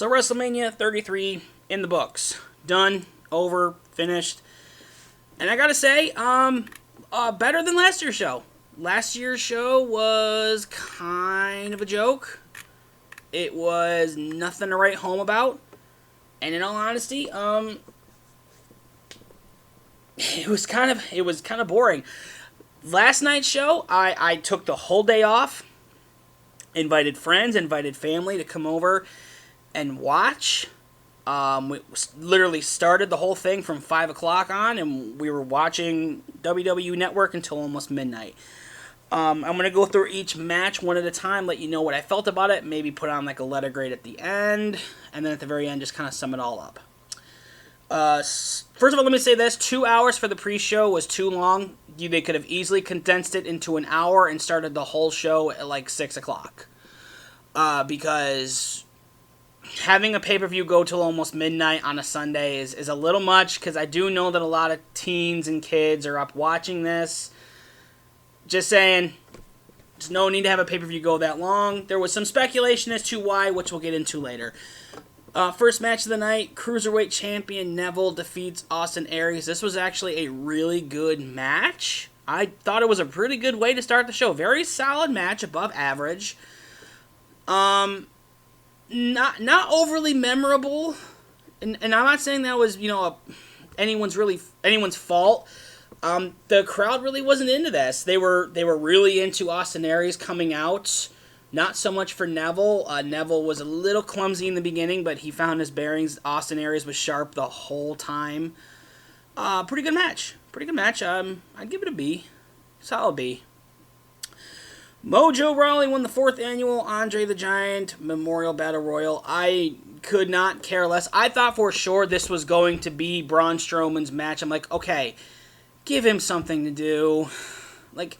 So WrestleMania 33 in the books. Done, over, finished. And I gotta say, better than last year's show. Last year's show was kind of a joke. It was nothing to write home about. And in all honesty, it was kind of boring. Last night's show, I took the whole day off. Invited friends, invited family to come over and watch. We literally started the whole thing from 5 o'clock on, and we were watching WWE Network until almost midnight. I'm going to go through each match one at a time, let you know what I felt about it, maybe put on like a letter grade at the end, and then at the very end just kind of sum it all up. First of all, let me say this. 2 hours for the pre-show was too long. They could have easily condensed it into an hour and started the whole show at like 6 o'clock. Because having a pay-per-view go till almost midnight on a Sunday is a little much, because I do know that a lot of teens and kids are up watching this. Just saying, there's no need to have a pay-per-view go that long. There was some speculation as to why, which we'll get into later. First match of the night, Cruiserweight Champion Neville defeats Austin Aries. This was actually a really good match. I thought it was a pretty good way to start the show. Very solid match, above average. Not overly memorable. And I'm not saying that was, anyone's fault. The crowd really wasn't into this. They were really into Austin Aries coming out. Not so much for Neville. Neville was a little clumsy in the beginning, but he found his bearings. Austin Aries was sharp the whole time. Pretty good match. I'd give it a B. Solid B. Mojo Rawley won the 4th annual Andre the Giant Memorial Battle Royal. I could not care less. I thought for sure this was going to be Braun Strowman's match. I'm like, okay, give him something to do. Like,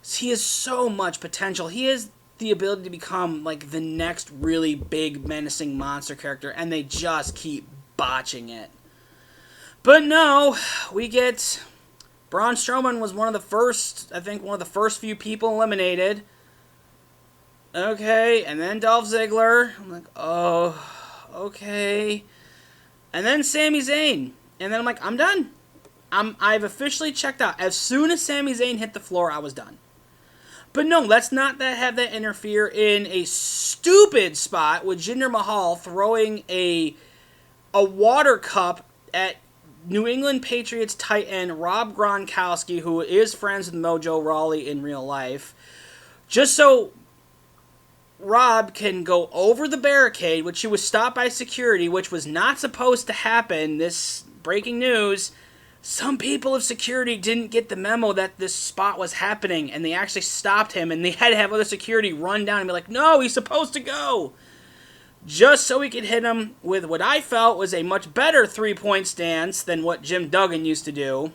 he has so much potential. He has the ability to become like the next really big menacing monster character, and they just keep botching it. But no, we get Braun Strowman was one of the first few people eliminated. Okay, and then Dolph Ziggler. I'm like, oh, okay. And then Sami Zayn. And then I'm like, I'm done. I've officially checked out. As soon as Sami Zayn hit the floor, I was done. But no, let's not have that interfere in a stupid spot with Jinder Mahal throwing a water cup at New England Patriots tight end Rob Gronkowski, who is friends with Mojo Rawley in real life, just so Rob can go over the barricade, which he was stopped by security, which was not supposed to happen. This breaking news. Some people of security didn't get the memo that this spot was happening, and they actually stopped him, and they had to have other security run down and be like, no, he's supposed to go. Just so he could hit him with what I felt was a much better three-point stance than what Jim Duggan used to do,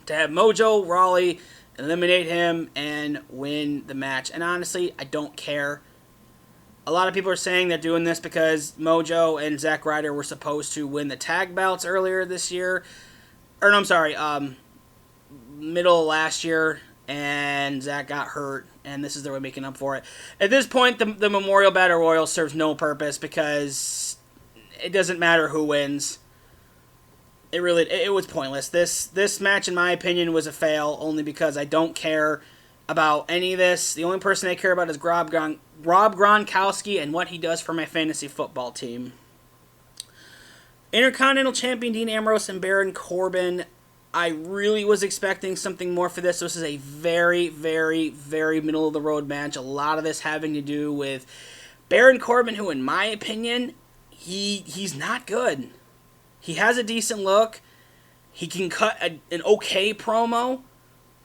to have Mojo Rawley eliminate him and win the match. And honestly, I don't care. A lot of people are saying they're doing this because Mojo and Zack Ryder were supposed to win the tag belts earlier this year. Or no, I'm sorry, middle of last year, and Zack got hurt, and this is their way of making up for it. At this point, the Memorial Battle Royal serves no purpose because it doesn't matter who wins. It was pointless. This match, in my opinion, was a fail, only because I don't care about any of this. The only person I care about is Rob Gronkowski and what he does for my fantasy football team. Intercontinental Champion Dean Ambrose and Baron Corbin. I really was expecting something more for this. This is a very, very, very middle-of-the-road match. A lot of this having to do with Baron Corbin, who, in my opinion, he's not good. He has a decent look. He can cut an okay promo,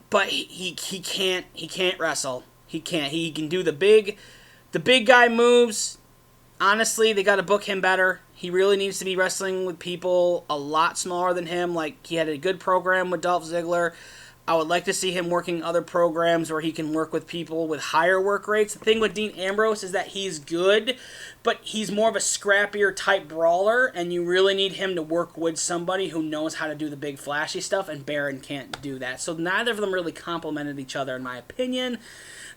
but he can't wrestle. He can't. He can do the big guy moves. Honestly, they got to book him better. He really needs to be wrestling with people a lot smaller than him. Like, he had a good program with Dolph Ziggler. I would like to see him working other programs where he can work with people with higher work rates. The thing with Dean Ambrose is that he's good, but he's more of a scrappier type brawler, and you really need him to work with somebody who knows how to do the big flashy stuff, and Baron can't do that. So neither of them really complemented each other, in my opinion.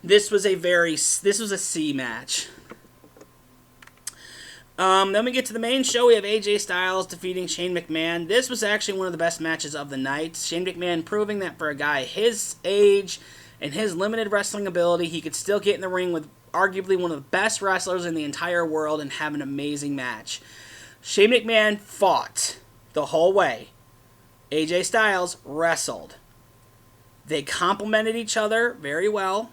This was a C match. Then we get to the main show. We have AJ Styles defeating Shane McMahon. This was actually one of the best matches of the night. Shane McMahon proving that for a guy his age and his limited wrestling ability, he could still get in the ring with arguably one of the best wrestlers in the entire world and have an amazing match. Shane McMahon fought the whole way. AJ Styles wrestled. They complemented each other very well.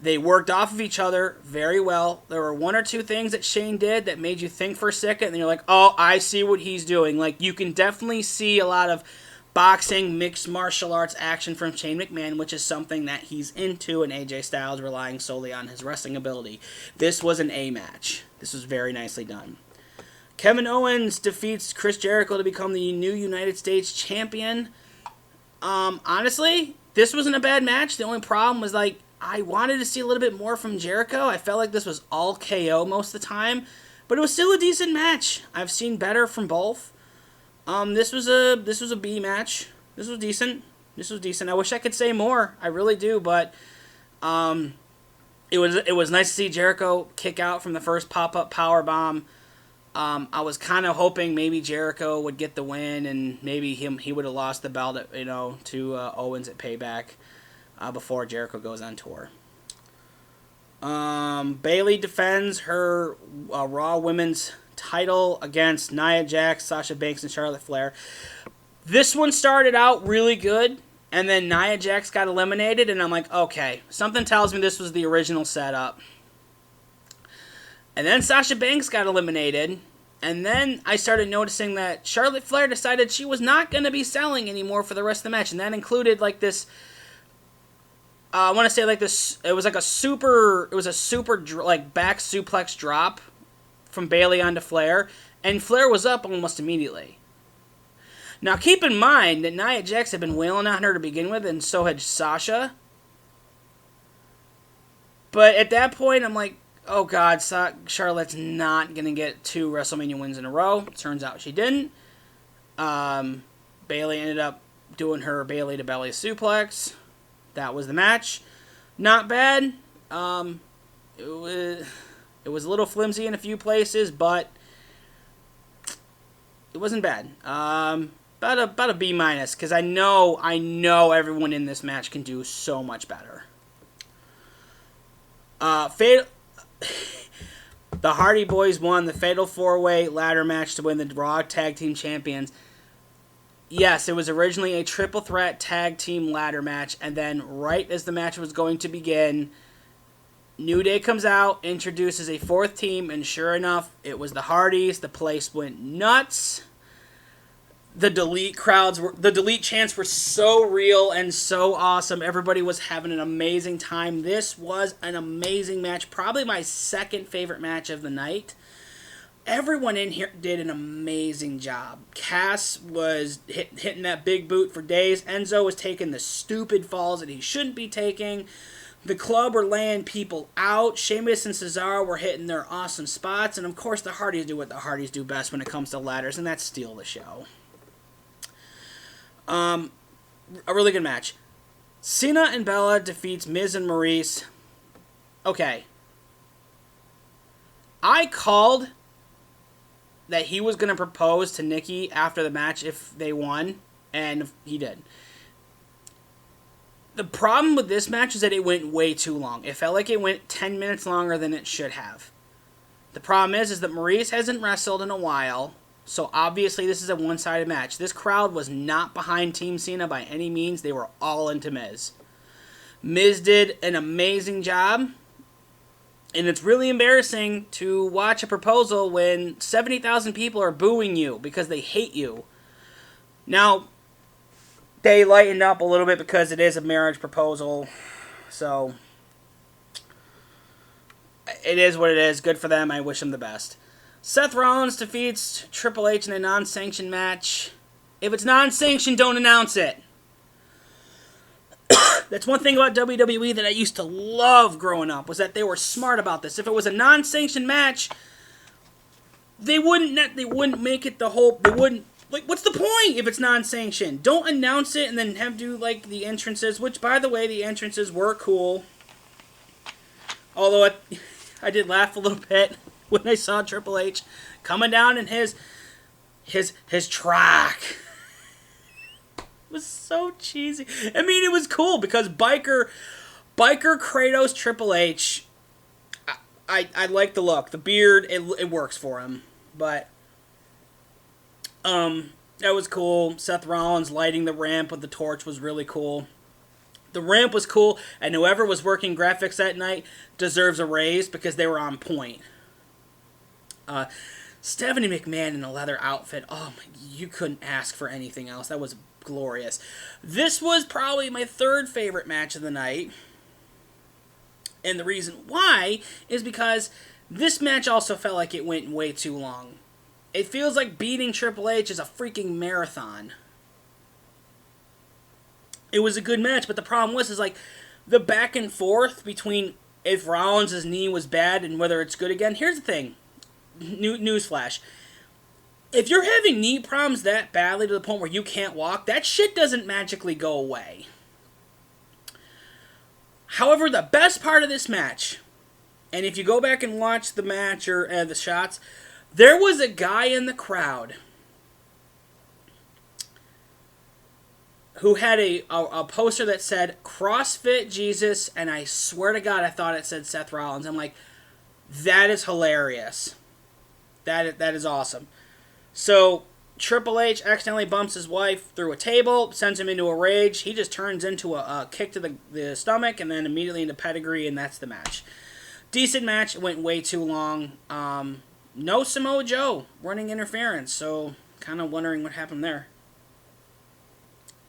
They worked off of each other very well. There were one or two things that Shane did that made you think for a second, and you're like, oh, I see what he's doing. Like, you can definitely see a lot of boxing, mixed martial arts action from Shane McMahon, which is something that he's into, and AJ Styles relying solely on his wrestling ability. This was an A match. This was very nicely done. Kevin Owens defeats Chris Jericho to become the new United States champion. Honestly, this wasn't a bad match. The only problem was, like, I wanted to see a little bit more from Jericho. I felt like this was all KO most of the time, but it was still a decent match. I've seen better from both. This was a B match. This was decent. I wish I could say more. I really do, but it was nice to see Jericho kick out from the first pop-up powerbomb. I was kind of hoping maybe Jericho would get the win, and maybe he would have lost the belt, to Owens at Payback before Jericho goes on tour. Bayley defends her Raw Women's title against Nia Jax, Sasha Banks, and Charlotte Flair. This one started out really good, and then Nia Jax got eliminated, and I'm like, okay, something tells me this was the original setup. And then Sasha Banks got eliminated, and then I started noticing that Charlotte Flair decided she was not going to be selling anymore for the rest of the match, and that included like this. I want to say like this. It was like a super like back suplex drop from Bayley onto Flair, and Flair was up almost immediately. Now keep in mind that Nia Jax had been wailing on her to begin with, and so had Sasha. But at that point, I'm like, oh God, Charlotte's not going to get 2 WrestleMania wins in a row. Turns out she didn't. Bayley ended up doing her Bayley to belly suplex. That was the match. Not bad. It was a little flimsy in a few places, but it wasn't bad. About a B minus, because I know everyone in this match can do so much better. The Hardy Boys won the Fatal 4-Way ladder match to win the Raw Tag Team Champions. Yes, it was originally a triple threat tag team ladder match, and then right as the match was going to begin, New Day comes out, introduces a 4th team, and sure enough, it was the Hardys. The place went nuts. The delete chants were so real and so awesome. Everybody was having an amazing time. This was an amazing match. Probably my second favorite match of the night. Everyone in here did an amazing job. Cass was hitting that big boot for days. Enzo was taking the stupid falls that he shouldn't be taking. The Club were laying people out. Sheamus and Cesaro were hitting their awesome spots. And of course, the Hardys do what the Hardys do best when it comes to ladders, and that's steal the show. A really good match. Cena and Bella defeats Miz and Maurice. Okay. I called that he was going to propose to Nikki after the match if they won, and he did. The problem with this match is that it went way too long. It felt like it went 10 minutes longer than it should have. The problem is that Maurice hasn't wrestled in a while, so obviously this is a one-sided match. This crowd was not behind Team Cena by any means. They were all into Miz. Miz did an amazing job. And it's really embarrassing to watch a proposal when 70,000 people are booing you because they hate you. Now, they lightened up a little bit because it is a marriage proposal. So, it is what it is. Good for them. I wish them the best. Seth Rollins defeats Triple H in a non-sanctioned match. If it's non-sanctioned, don't announce it. That's one thing about WWE that I used to love growing up, was that they were smart about this. If it was a non-sanctioned match, they wouldn't make it the whole. They wouldn't, like, what's the point if it's non-sanctioned? Don't announce it and then have do like the entrances. Which, by the way, the entrances were cool. Although I did laugh a little bit when I saw Triple H coming down in his track. It was so cheesy. I mean, it was cool because biker Kratos Triple H. I like the look. The beard, it works for him. But that was cool. Seth Rollins lighting the ramp with the torch was really cool. The ramp was cool, and whoever was working graphics that night deserves a raise because they were on point. Stephanie McMahon in a leather outfit. Oh, you couldn't ask for anything else. That was glorious. This was probably my third favorite match of the night. And the reason why is because this match also felt like it went way too long. It feels like beating Triple H is a freaking marathon. It was a good match, but the problem was like the back and forth between if Rollins' knee was bad and whether it's good again. Here's the thing. Newsflash. If you're having knee problems that badly to the point where you can't walk, that shit doesn't magically go away. However, the best part of this match, and if you go back and watch the match or the shots, there was a guy in the crowd who had a poster that said CrossFit Jesus, and I swear to God I thought it said Seth Rollins. I'm like, that is hilarious. That is awesome. So Triple H accidentally bumps his wife through a table, sends him into a rage. He just turns into a kick to the stomach, and then immediately into pedigree, and that's the match. Decent match. It went way too long. No Samoa Joe running interference, so kind of wondering what happened there.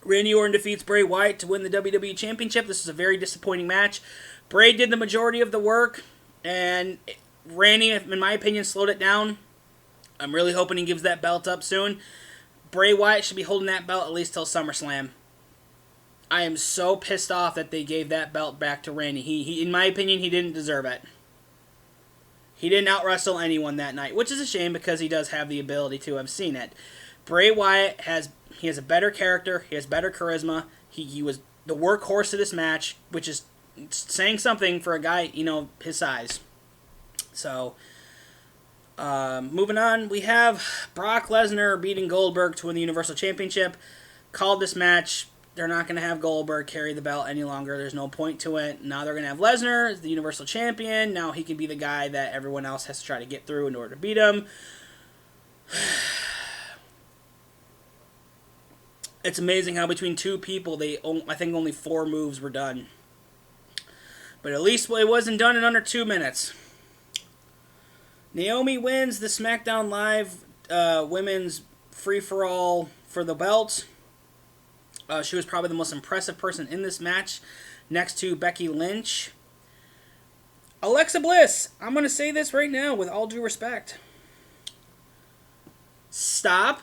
Randy Orton defeats Bray Wyatt to win the WWE Championship. This is a very disappointing match. Bray did the majority of the work, and Randy, in my opinion, slowed it down. I'm really hoping he gives that belt up soon. Bray Wyatt should be holding that belt at least till SummerSlam. I am so pissed off that they gave that belt back to Randy. He in my opinion, he didn't deserve it. He didn't out-wrestle anyone that night, which is a shame because he does have the ability to. I've seen it. Bray Wyatt has a better character. He has better charisma. He was the workhorse of this match, which is saying something for a guy, his size. So, moving on, we have Brock Lesnar beating Goldberg to win the Universal Championship. Called this match. They're not going to have Goldberg carry the belt any longer. There's no point to it. Now they're going to have Lesnar as the Universal Champion. Now he can be the guy that everyone else has to try to get through in order to beat him. It's amazing how between two people, I think only 4 moves were done. But at least it wasn't done in under 2 minutes. Naomi wins the SmackDown Live women's free-for-all for the belt. She was probably the most impressive person in this match, next to Becky Lynch. Alexa Bliss, I'm going to say this right now with all due respect. Stop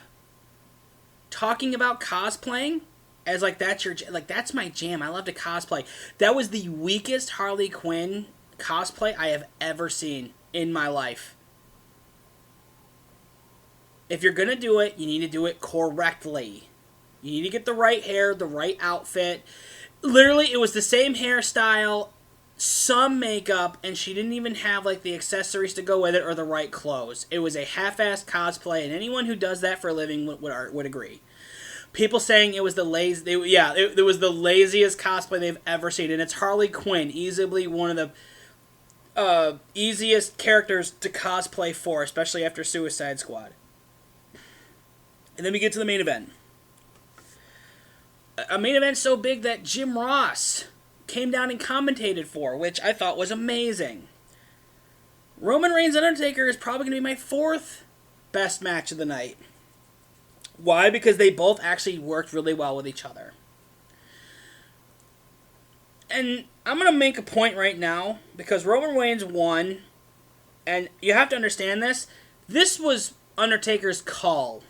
talking about cosplaying as that's my jam. I love to cosplay. That was the weakest Harley Quinn cosplay I have ever seen in my life. If you're going to do it, you need to do it correctly. You need to get the right hair, the right outfit. Literally, it was the same hairstyle, some makeup, and she didn't even have the accessories to go with it or the right clothes. It was a half-assed cosplay, and anyone who does that for a living would agree. People saying it was it was the laziest cosplay they've ever seen, and it's Harley Quinn, easily one of the easiest characters to cosplay for, especially after Suicide Squad. And then we get to the main event. A main event so big that Jim Ross came down and commentated for, which I thought was amazing. Roman Reigns and Undertaker is probably going to be my 4th best match of the night. Why? Because they both actually worked really well with each other. And I'm going to make a point right now, because Roman Reigns won, and you have to understand this. This was Undertaker's call.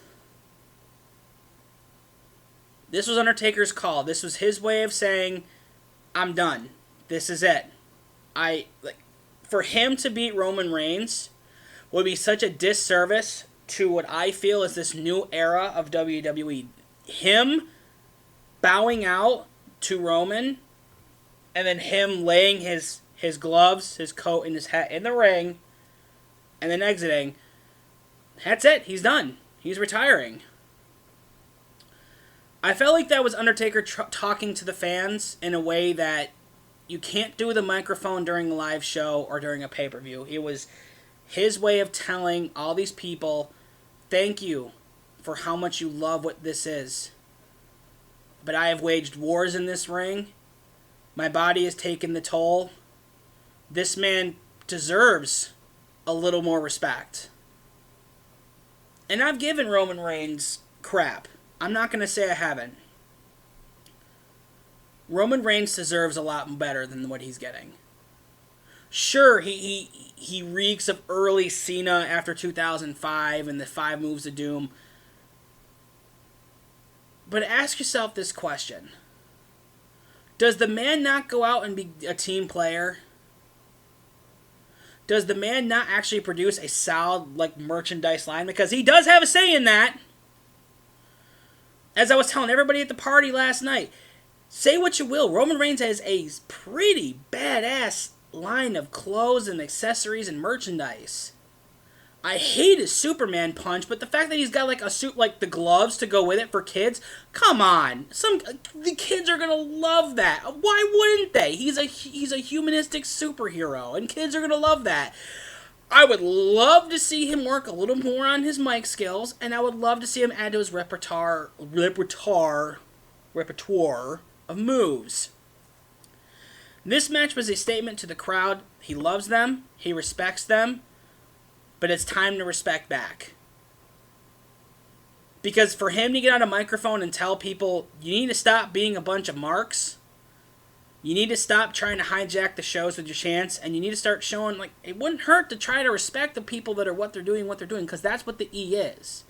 This was Undertaker's call. This was his way of saying, I'm done. This is it. For him to beat Roman Reigns would be such a disservice to what I feel is this new era of WWE. Him bowing out to Roman, and then him laying his gloves, his coat, and his hat in the ring, and then exiting. That's it. He's done. He's retiring. I felt like that was Undertaker talking to the fans in a way that you can't do with a microphone during a live show or during a pay-per-view. It was his way of telling all these people, thank you for how much you love what this is. But I have waged wars in this ring. My body has taken the toll. This man deserves a little more respect. And I've given Roman Reigns crap. I'm not going to say I haven't. Roman Reigns deserves a lot better than what he's getting. Sure, he reeks of early Cena after 2005 and the 5 Moves of Doom. But ask yourself this question. Does the man not go out and be a team player? Does the man not actually produce a solid merchandise line? Because he does have a say in that. As I was telling everybody at the party last night, say what you will, Roman Reigns has a pretty badass line of clothes and accessories and merchandise. I hate his Superman punch, but the fact that he's got a suit the gloves to go with it for kids, come on. The kids are gonna love that. Why wouldn't they? He's a humanistic superhero, and kids are gonna love that. I would love to see him work a little more on his mic skills, and I would love to see him add to his repertoire of moves. This match was a statement to the crowd. He loves them, he respects them, but it's time to respect back. Because for him to get on a microphone and tell people, you need to stop being a bunch of marks, you need to stop trying to hijack the shows with your chants, and you need to start showing, it wouldn't hurt to try to respect the people that are what they're doing, because that's what the E is.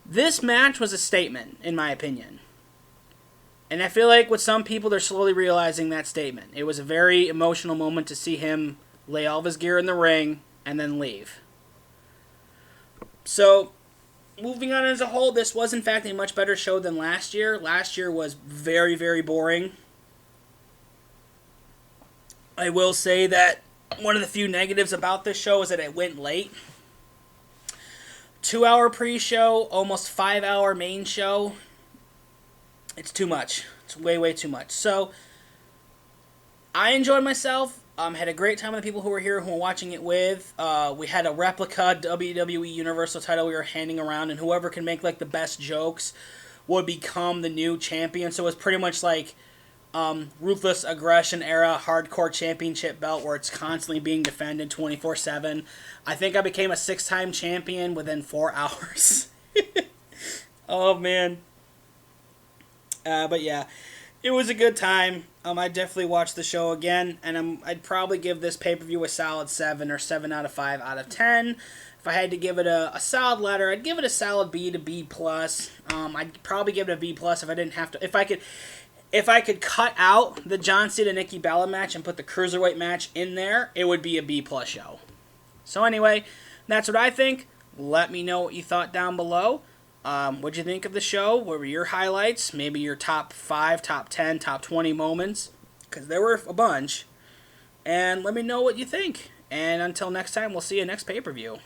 This match was a statement, in my opinion. And I feel like with some people, they're slowly realizing that statement. It was a very emotional moment to see him lay all of his gear in the ring and then leave. So, moving on as a whole, this was in fact a much better show than last year. Last year was very, very boring. I will say that one of the few negatives about this show is that it went late. 2-hour pre-show, almost 5-hour main show. It's too much. It's way, way too much. So, I enjoyed myself. Had a great time with the people who were here, who were watching it with. We had a replica WWE Universal title we were handing around, and whoever can make the best jokes would become the new champion. So it was pretty much Ruthless Aggression era hardcore championship belt where it's constantly being defended 24/7. I think I became a 6-time champion within 4 hours. Oh, man. But yeah, it was a good time. I'd definitely watch the show again, and I'd probably give this pay-per-view a solid 7 or 7 out of 5 out of 10. If I had to give it a solid letter, I'd give it a solid B to B+. I'd probably give it a B+ if I didn't have to. If I could cut out the John Cena Nikki Bella match and put the Cruiserweight match in there, it would be a B+ show. So anyway, that's what I think. Let me know what you thought down below. What'd you think of the show? What were your highlights? Maybe your top 5, top 10, top 20 moments? Because there were a bunch. And let me know what you think. And until next time, we'll see you next pay-per-view.